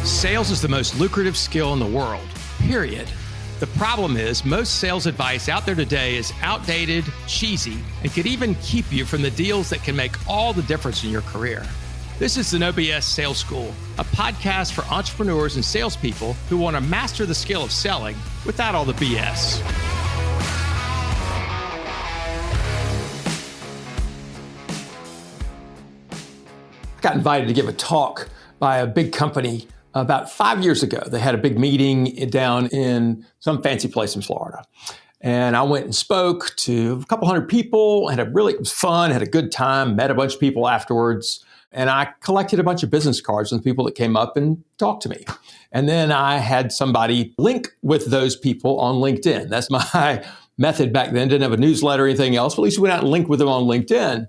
Sales is the most lucrative skill in the world, period. The problem is most sales advice out there today is outdated, cheesy, and could even keep you from the deals that can make all the difference in your career. This is the No BS Sales School, a podcast for entrepreneurs and salespeople who want to master the skill of selling without all the BS. I got invited to give a talk by a big company about 5 years ago. They had a big meeting down in some fancy place in Florida. And I went and spoke to a couple hundred people, it was fun, had a good time, met a bunch of people afterwards. And I collected a bunch of business cards from the people that came up and talked to me. And then I had somebody link with those people on LinkedIn. That's my method back then. Didn't have a newsletter or anything else, but at least we went out and linked with them on LinkedIn.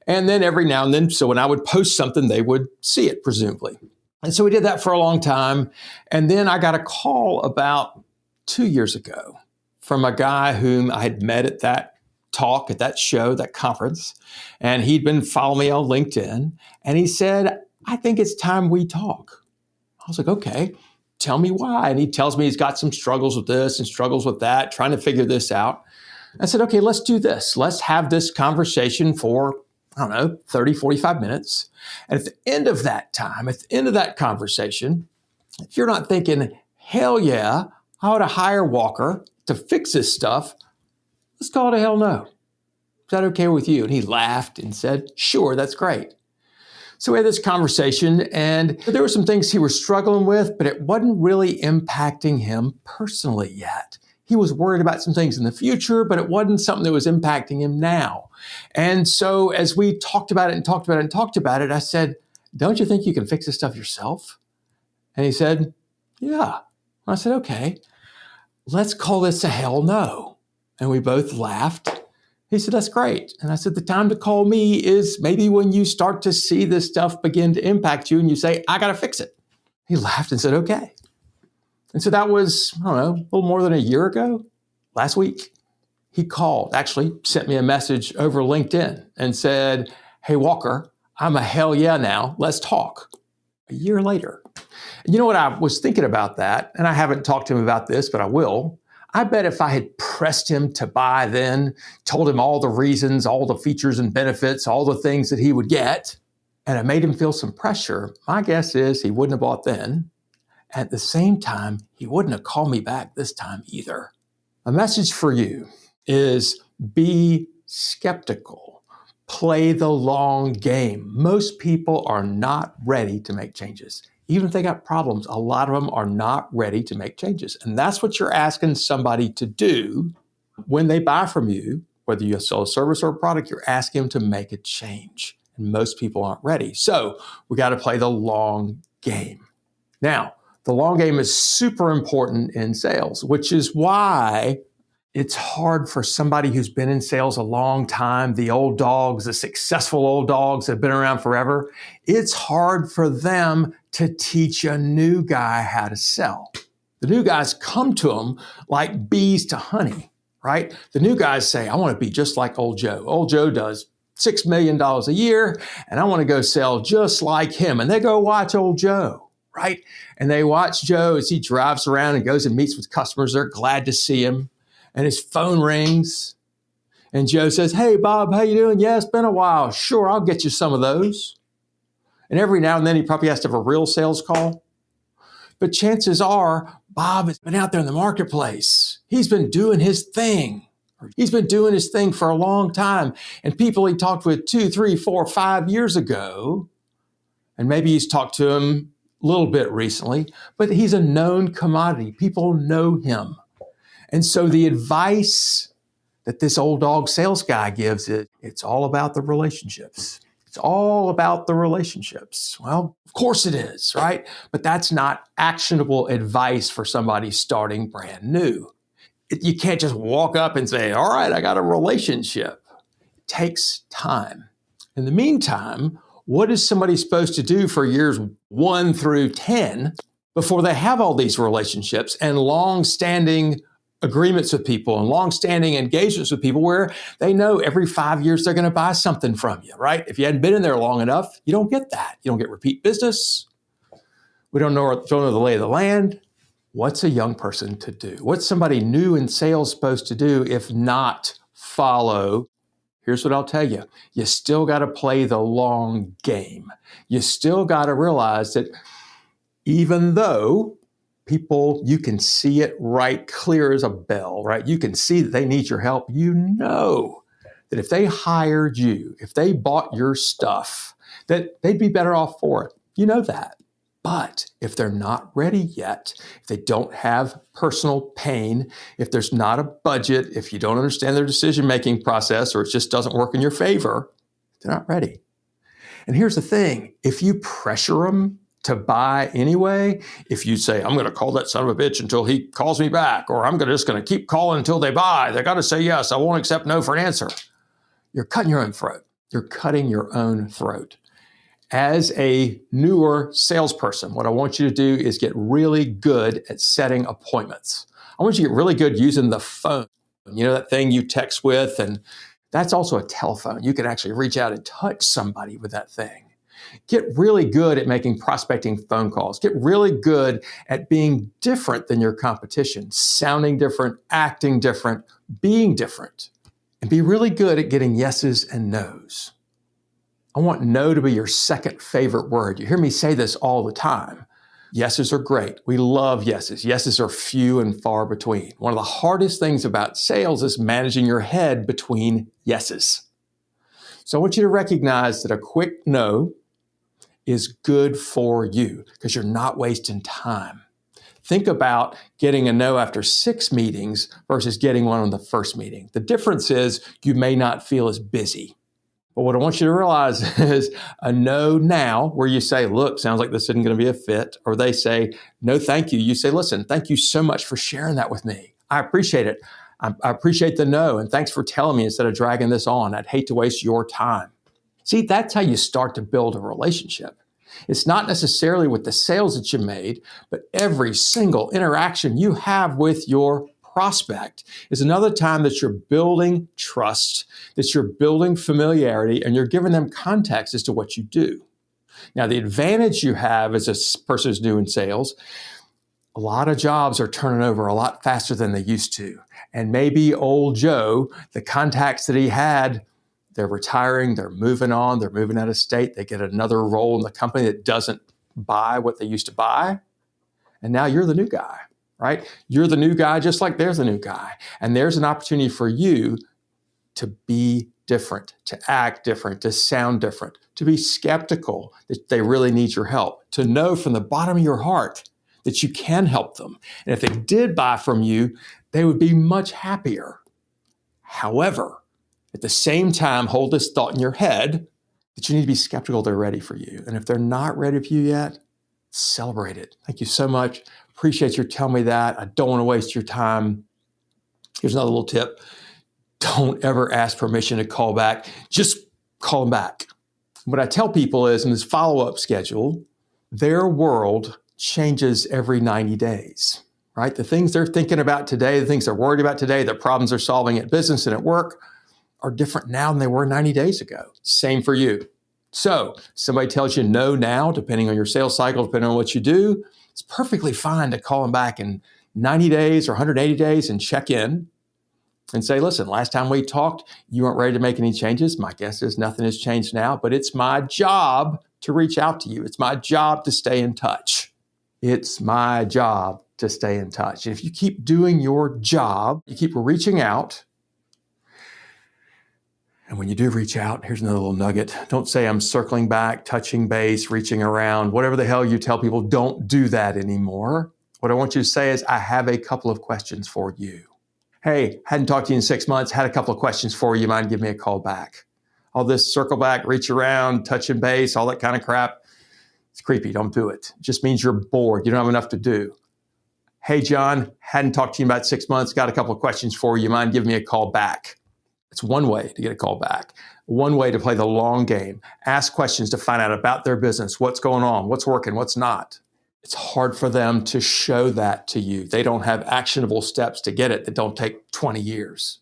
And then every now and then, so when I would post something, they would see it, presumably. And so we did that for a long time. And then I got a call about 2 years ago from a guy whom I had met at that talk, at that show, that conference. And he'd been following me on LinkedIn. And he said, I think it's time we talk. I was like, okay, tell me why. And he tells me he's got some struggles with this and struggles with that, trying to figure this out. I said, okay, let's do this. Let's have this conversation for 30, 45 minutes. And at the end of that time, at the end of that conversation, if you're not thinking, hell yeah, I ought to hire Walker to fix this stuff, let's call it a hell no. Is that okay with you? And he laughed and said, sure, that's great. So we had this conversation, and there were some things he was struggling with, but it wasn't really impacting him personally yet. He was worried about some things in the future, but it wasn't something that was impacting him now. And so as we talked about it, I said, don't you think you can fix this stuff yourself? And he said, yeah. I said, okay, let's call this a hell no. And we both laughed. He said, that's great. And I said, the time to call me is maybe when you start to see this stuff begin to impact you and you say, I got to fix it. He laughed and said, okay. And so that was, a little more than a year ago, last week. He called, actually sent me a message over LinkedIn and said, hey, Walker, I'm a hell yeah now. Let's talk. A year later. And you know what, I was thinking about that, and I haven't talked to him about this, but I will. I bet if I had pressed him to buy then, told him all the reasons, all the features and benefits, all the things that he would get, and I made him feel some pressure, my guess is he wouldn't have bought then. At the same time, he wouldn't have called me back this time either. A message for you is be skeptical. Play the long game. Most people are not ready to make changes. Even if they got problems, a lot of them are not ready to make changes. And that's what you're asking somebody to do when they buy from you, whether you sell a service or a product, you're asking them to make a change. And most people aren't ready. So we got to play the long game. Now, the long game is super important in sales, which is why it's hard for somebody who's been in sales a long time, the old dogs, the successful old dogs that have been around forever. It's hard for them to teach a new guy how to sell. The new guys come to them like bees to honey, right? The new guys say, I want to be just like old Joe. Old Joe does $6 million a year, and I want to go sell just like him. And they go watch old Joe. Right? And they watch Joe as he drives around and goes and meets with customers. They're glad to see him. And his phone rings. And Joe says, hey, Bob, how you doing? Yeah, it's been a while. Sure, I'll get you some of those. And every now and then he probably has to have a real sales call. But chances are Bob has been out there in the marketplace. He's been doing his thing. He's been doing his thing for a long time. And people he talked with 2, 3, 4, 5 years ago, and maybe he's talked to him a little bit recently, but he's a known commodity. People know him. And so the advice that this old dog sales guy gives is, it's all about the relationships. It's all about the relationships. Well, of course it is, right? But that's not actionable advice for somebody starting brand new. You can't just walk up and say, all right, I got a relationship. It takes time. In the meantime, what is somebody supposed to do for years 1 through 10 before they have all these relationships and long-standing agreements with people and long-standing engagements with people where they know every 5 years they're going to buy something from you, right? If you hadn't been in there long enough, you don't get that. You don't get repeat business. We don't know the lay of the land. What's a young person to do? What's somebody new in sales supposed to do if not follow? Here's what I'll tell you. You still got to play the long game. You still got to realize that even though people, you can see it right clear as a bell, right? You can see that they need your help. You know that if they hired you, if they bought your stuff, that they'd be better off for it. You know that. But if they're not ready yet, if they don't have personal pain, if there's not a budget, if you don't understand their decision-making process, or it just doesn't work in your favor, they're not ready. And here's the thing. If you pressure them to buy anyway, if you say, I'm going to call that son of a bitch until he calls me back, or I'm just going to keep calling until they buy, they got to say yes, I won't accept no for an answer. You're cutting your own throat. You're cutting your own throat. As a newer salesperson, what I want you to do is get really good at setting appointments. I want you to get really good using the phone. You know, that thing you text with, and that's also a telephone. You can actually reach out and touch somebody with that thing. Get really good at making prospecting phone calls. Get really good at being different than your competition, sounding different, acting different, being different. And be really good at getting yeses and nos. I want no to be your second favorite word. You hear me say this all the time. Yeses are great. We love yeses. Yeses are few and far between. One of the hardest things about sales is managing your head between yeses. So I want you to recognize that a quick no is good for you because you're not wasting time. Think about getting a no after 6 meetings versus getting one on the first meeting. The difference is you may not feel as busy. But what I want you to realize is a no now, where you say, look, sounds like this isn't going to be a fit, or they say, no, thank you. You say, listen, thank you so much for sharing that with me. I appreciate it. I appreciate the no, and thanks for telling me instead of dragging this on. I'd hate to waste your time. See, that's how you start to build a relationship. It's not necessarily with the sales that you made, but every single interaction you have with your prospect is another time that you're building trust, that you're building familiarity, and you're giving them context as to what you do. Now, the advantage you have as a person who's new in sales, a lot of jobs are turning over a lot faster than they used to. And maybe old Joe, the contacts that he had, they're retiring, they're moving on, they're moving out of state, they get another role in the company that doesn't buy what they used to buy. And now you're the new guy. Right? You're the new guy, just like there's a new guy. And there's an opportunity for you to be different, to act different, to sound different, to be skeptical that they really need your help, to know from the bottom of your heart that you can help them. And if they did buy from you, they would be much happier. However, at the same time, hold this thought in your head that you need to be skeptical they're ready for you. And if they're not ready for you yet, celebrate it. Thank you so much. Appreciate you telling me that. I don't want to waste your time. Here's another little tip. Don't ever ask permission to call back. Just call them back. What I tell people is in this follow-up schedule, their world changes every 90 days, right? The things they're thinking about today, the things they're worried about today, the problems they're solving at business and at work are different now than they were 90 days ago. Same for you. So somebody tells you no now, depending on your sales cycle, depending on what you do, it's perfectly fine to call them back in 90 days or 180 days and check in and say, listen, last time we talked, you weren't ready to make any changes. My guess is nothing has changed now, but it's my job to reach out to you. It's my job to stay in touch. It's my job to stay in touch. And if you keep doing your job, you keep reaching out, and when you do reach out, here's another little nugget. Don't say I'm circling back, touching base, reaching around, whatever the hell you tell people, don't do that anymore. What I want you to say is, I have a couple of questions for you. Hey, hadn't talked to you in 6 months, had a couple of questions for you. Mind give me a call back? All this circle back, reach around, touching base, all that kind of crap, it's creepy. Don't do it. It just means you're bored. You don't have enough to do. Hey, John, hadn't talked to you in about 6 months, got a couple of questions for you. Mind giving me a call back? It's one way to get a call back, one way to play the long game. Ask questions to find out about their business, what's going on, what's working, what's not. It's hard for them to show that to you. They don't have actionable steps to get it that don't take 20 years.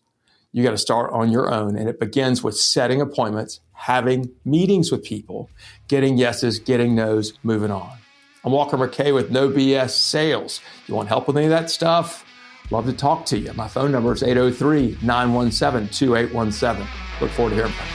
You got to start on your own, and it begins with setting appointments, having meetings with people, getting yeses, getting nos, moving on. I'm Walker McKay with No BS Sales. You want help with any of that stuff? Love to talk to you. My phone number is 803-917-2817. Look forward to hearing from you.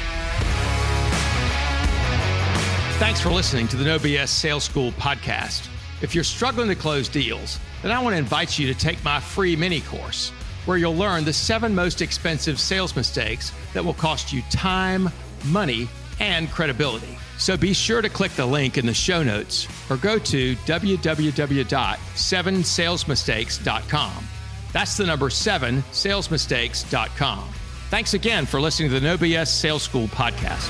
Thanks for listening to the No BS Sales School podcast. If you're struggling to close deals, then I want to invite you to take my free mini course, where you'll learn the 7 most expensive sales mistakes that will cost you time, money, and credibility. So be sure to click the link in the show notes or go to www.7salesmistakes.com. That's the number 7salesmistakes.com. Thanks again for listening to the No BS Sales School podcast.